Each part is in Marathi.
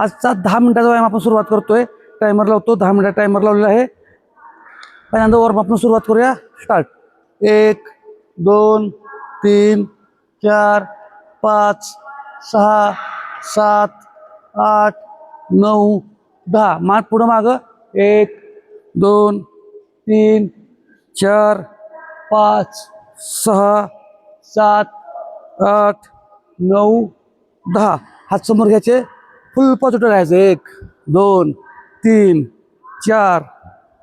आजचा 10 मिनिटाचा व्यायाम आपण सुरुवात करतोय. टायमर लावतो, 10 मिनिट टायमर लावलेला आहे. पहिल्यांदा वॉर्म आपण सुरुवात करूया. स्टार्ट. 1 2 3 4 5 6 7 8 9 10. मान पुढं मागं. 1 2 3 4 5 6 7 8 9 10. हात समोर घ्यायचे. फुल पॉझिटिव्ह राहायचं. 1 2 3 4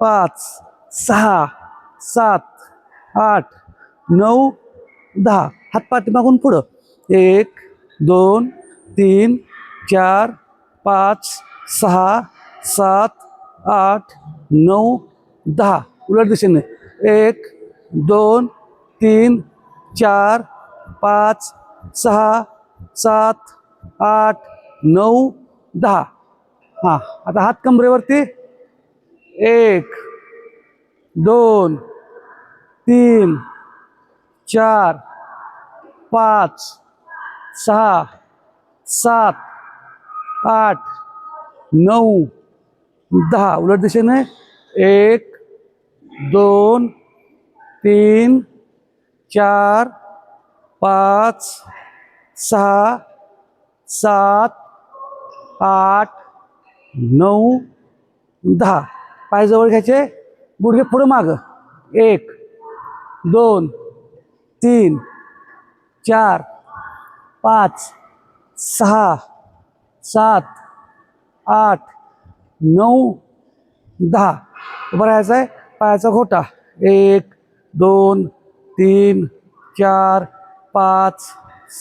5 6 7 8 9 10. हात पाठीमागून पुढं. 1 2 3 4 5 6 7 8 9 10. उलट दिशेने. 1 2 3 4 5 6 7 8 9 10. हां, आता हात कमरेवरती. 1 2 3 4 5 6 7 8 9 10. उलट दिशेने. 1 2 3 4 5 6 7 8 9 10. पाय जवळ घ्यायचे. गुडघे पुढं मागं. 1 2 3 4 5 6 7 8 9 10. उभं राहायचं आहे. पायाचा घोटा. 1 2 3 4 5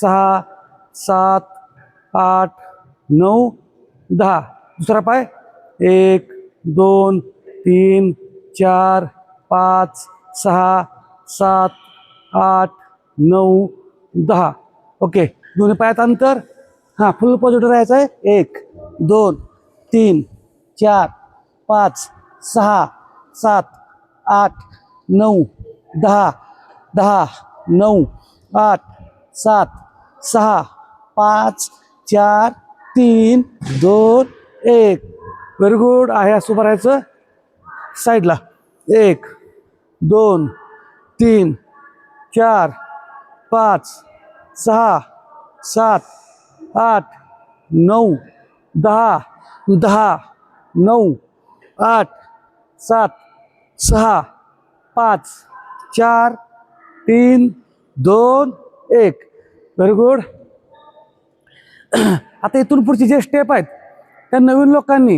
6 7 8 9 10. दुसरा पाय. 1 2 3 4 5 6 7 8 9 10. ओके. दोन्ही पायात अंतर. हां, फुल पॉझिटिव्ह राहायचं आहे. 1 2 3 4 5 6 7 8 9 10 10 9 8 7 6 5 4 3 2 1. Very good. आहे असं उभं राहायचं. साईडला. 1 2 3 4 5 6 7 8 9 10 10 9 8 7 6 5 4 3 2 1. Very good. आता इथून पुढची जे स्टेप आहेत त्या नवीन लोकांनी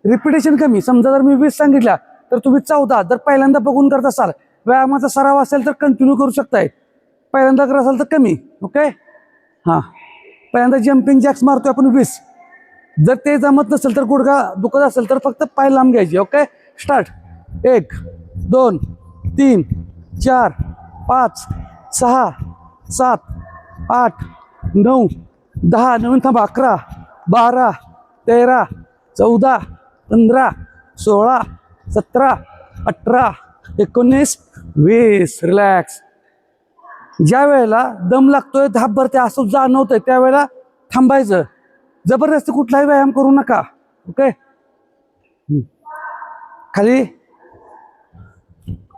रिपिटेशन कमी. समजा जर मी 20 सांगितल्या तर तुम्ही 14. जर पहिल्यांदा बघून करत असाल, व्यायामाचा सराव असेल तर कंटिन्यू करू शकताय. पहिल्यांदा करत असाल तर कमी. ओके. हां, पहिल्यांदा जम्पिंग जॅक्स मारतोय आपण 20. जर ते जमत नसेल तर, गुडघा दुखत असेल तर फक्त पाय लांब घ्यायचे. ओके. स्टार्ट. 1 2 3 4 5 6 7 8 9 10. नवीन थांबा. 11 12 13 14 15 16 17 18 19 20. रिलॅक्स. ज्या वेळेला दम लागतोय, धाप भरते असं जाणवतंय त्यावेळेला थांबायचं. जबरदस्ती कुठलाही व्यायाम करू नका. ओके. खाली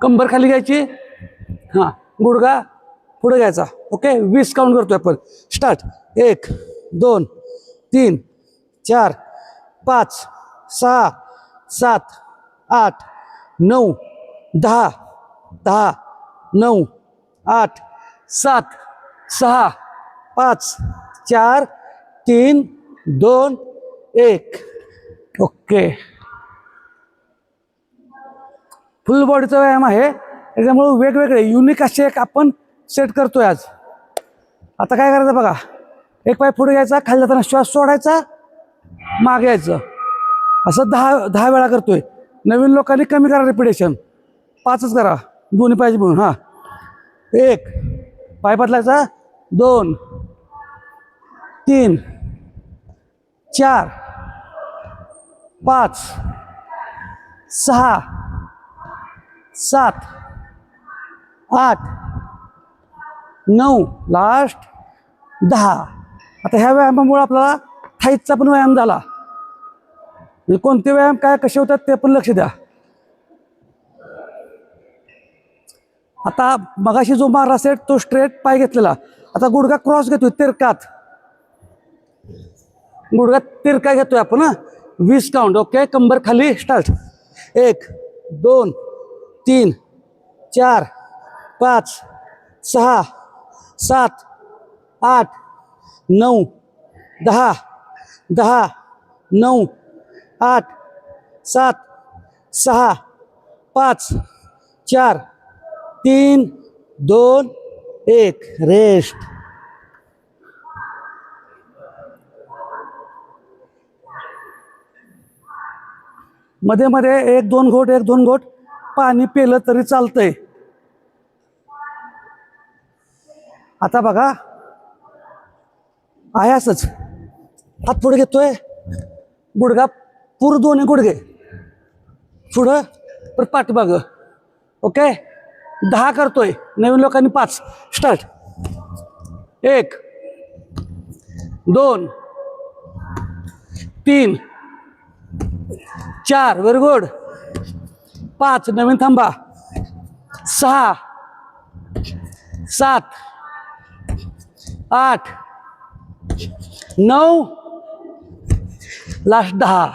कंबर खाली घ्यायची. हां, गुडघा पुढे घ्यायचा. ओके. 20 काउंट करतोय आपण. स्टार्ट. 1 2 3 4 5 6 7 8 9 10 10 9 8 7 6 5 4 3 2 1. ओके. फुल बॉडीचा व्यायाम आहे. त्याच्यामुळे वेगवेगळे युनिक असे एक आपण सेट करतोय आज. आता काय करायचं बघा. एक पाय पुढे घ्यायचा. खाली जाताना श्वास सोडायचा. मागे यायचं. असं 10 वेळा करतोय. नवीन लोकांनी कमी करा रिपिटेशन. 5च करा. दोन्ही पाहिजे म्हणून. हां, 1 पाय बदलायचा. 2 3 4 5 6 7 8 9 लास्ट 10. आता ह्या व्यायामामुळे आपल्याला थाईचा पण व्यायाम झाला. म्हणजे कोणते व्यायाम काय कसे होतात ते पण लक्ष द्या. आता मगाशी जो मारला सेट तो स्ट्रेट पाय घेतलेला. आता गुडघा क्रॉस घेतोय तिरकात, गुडघा तिरका घेतोय आपण. 20 काउंट. ओके, कंबर खाली. स्टार्ट. 1 2 3 4 5 6 7 8 9 10 10 9 8 7 6 5 4 3 2 1. रेस्ट. मध्ये मध्ये 1-2 घोट 1-2 घोट पाणी पिलं तरी चालतंय. आता बघा, आहे असंच. हात पुढे घेतोय, गुडघा पूर्ण दोन्ही गुडघे पुढं परत पाठीमाग. ओके, 10 करतोय. नवीन लोकांनी 5. स्टार्ट. 1 2 3 4. Very good. 5. नवीन थांबा. 6 7 8 9. लास्ट 10.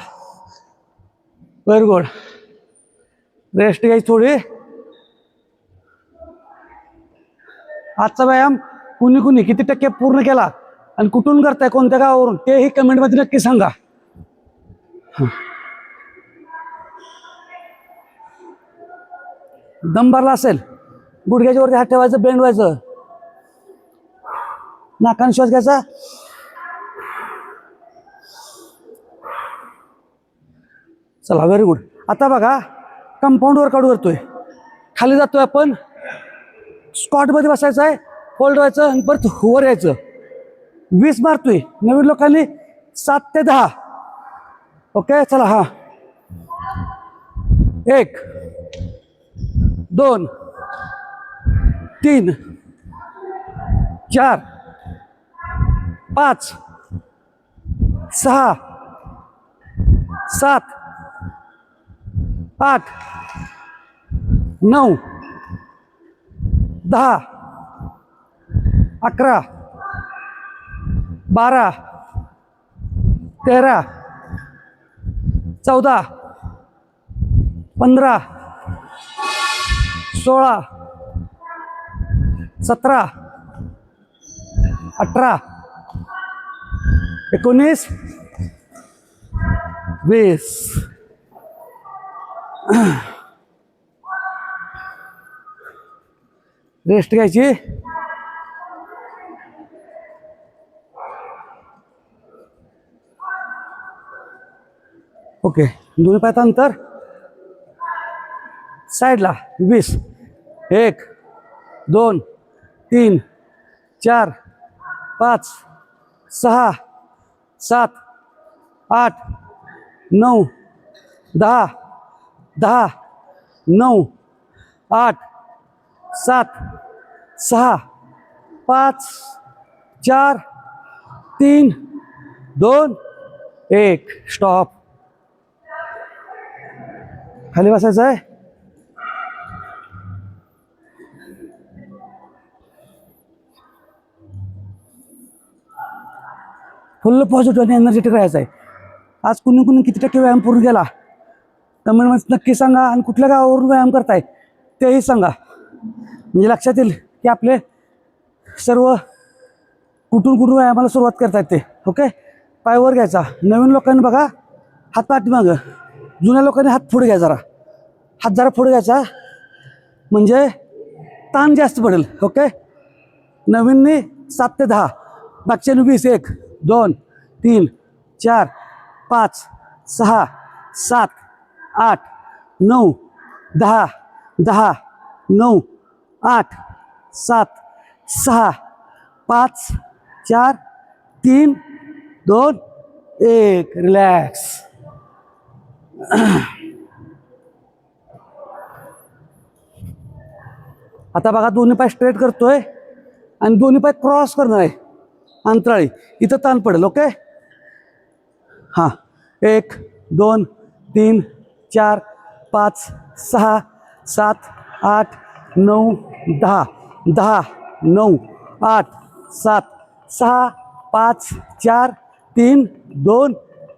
Very good. रेस्ट घ्यायची थोडी. आजचा व्यायाम कुणी कुणी किती टक्के पूर्ण केला आणि कुठून करताय, कोणत्या गावावरून, तेही कमेंटमध्ये नक्की सांगा. दम भरला असेल, गुडघ्याच्या वरती हात ठेवायचं, बेंड व्हायचं, नाकाने श्वास घ्यायचा. चला, व्हेरी गुड. आता बघा, कंपाऊंड वर्कआउट करतोय. खाली जातोय आपण, स्क्वॉटमध्ये बसायचं आहे, होल्ड व्हायचं आणि परत वर यायचं. 20 मारतोय. नवीन लोकांनी 7 ते 10. ओके, चला. हा, 1 2 3 4 5 6 7 8 9 10 11 12 13 14 15 16 17 18 19 20. रेस्ट घ्यायची. ओके, दोन्ही पायात अंतर. साईडला 20. 1 2 3 4 5 6 7 8 9 10 10 9 8 7 6 5 4 3 2 1. स्टॉप. खाली बसायचं आहे. फुल पॉझिटिव्ह आणि एनर्जेटिक राहायचं आहे. आज कुणी कुणी किती टक्के व्यायाम पूर्ण केला कमेंटमध्ये नक्की सांगा. आणि कुठल्या गावावरून व्यायाम करताय तेही सांगा, म्हणजे लक्षात येईल की आपले सर्व कुठून कुठून व्यायामाला सुरुवात करतायत ते. ओके, पाय वर घ्यायचा. नवीन लोकांनी बघा हात पाठीमागं, जुन्या लोकांनी हात पुढे घ्या. जरा हात जरा पुढे घ्यायचा म्हणजे ताण जास्त पडेल. ओके, नवीनने 7 ते 10, बाकीच्या 20. 1 2 3 4 5 6 7 8 9 10 10 9 8 7 6 5 4 3 2 1. रिलॅक्स. आता बघा, दोन्ही पाय स्ट्रेट करतोय आणि दोन्ही पाय क्रॉस करणार आहे. अंतराळी इथं ताण पडेल. ओके, हां, 1 2 3 4 5 6 7 8 9 10 10 9 8 7 6 5 4 3 2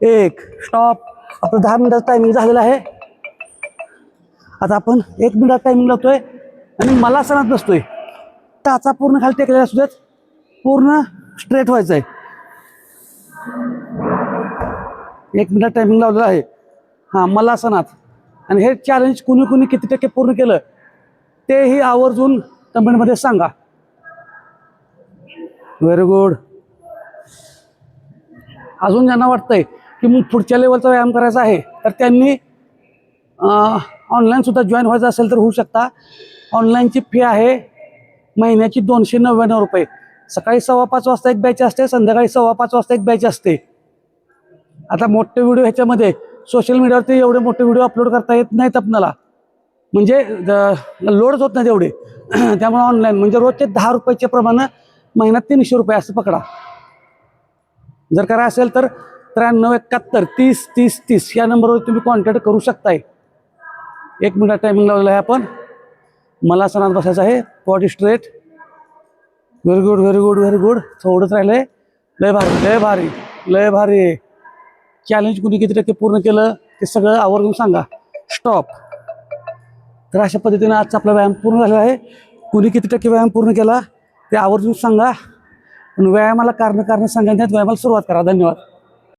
1 स्टॉप. आपलं 10 मिनिटाचं टायमिंग झालेलं आहे. आता आपण 1 मिनिटात टायमिंग लावतोय आणि मला सणात बसतोय. टाचा पूर्ण खाली टेकलेला असू देत, पूर्ण स्ट्रेट व्हायचं आहे. 1 मिनिटात टायमिंग लावलेला आहे. हां, मला सणात. आणि हे चॅलेंज कुणी कुणी किती टक्के पूर्ण केलं तेही आवर्जून कमेंटमध्ये सांगा. Very good. अजून ज्यांना वाटतंय की मग पुढच्या लेवलचा व्यायाम करायचा आहे तर त्यांनी ऑनलाईनसुद्धा जॉईन व्हायचं असेल तर होऊ शकता. ऑनलाईनची फी आहे महिन्याची 299 रुपये. सकाळी 5:15 वाजता एक बॅच असते, संध्याकाळी 5:15 वाजता एक बॅच असते. आता मोठे व्हिडिओ ह्याच्यामध्ये सोशल मीडियावरती एवढे मोठे व्हिडिओ अपलोड करता येत नाहीत आपल्याला, म्हणजे लोडच होत नाही तेवढे. त्यामुळे ऑनलाईन म्हणजे रोजचे 10 रुपयाच्या प्रमाणे महिन्यात 300 रुपये असं पकडा. जर करा असेल तर 93 71 30 30 30 या नंबरवर तुम्ही कॉन्टॅक्ट करू शकताय. 1 मिनिट टायमिंग लावलेला आहे आपण. मला सणात बसायचं आहे. Body straight. Very good very good very good. थोडंच राहिलंय. लय भारी लय भारी लय भारी. चॅलेंज कुणी किती टक्के पूर्ण केलं ते सगळं आवर्जून सांगा. स्टॉप. तर अशा पद्धतीने आजचा आपला व्यायाम पूर्ण झालेला आहे. कुणी किती टक्के व्यायाम पूर्ण केला ते आवर्जून सांगा. पण व्यायामाला कारण सांगण्यात व्यायामाला सुरुवात करा. धन्यवाद.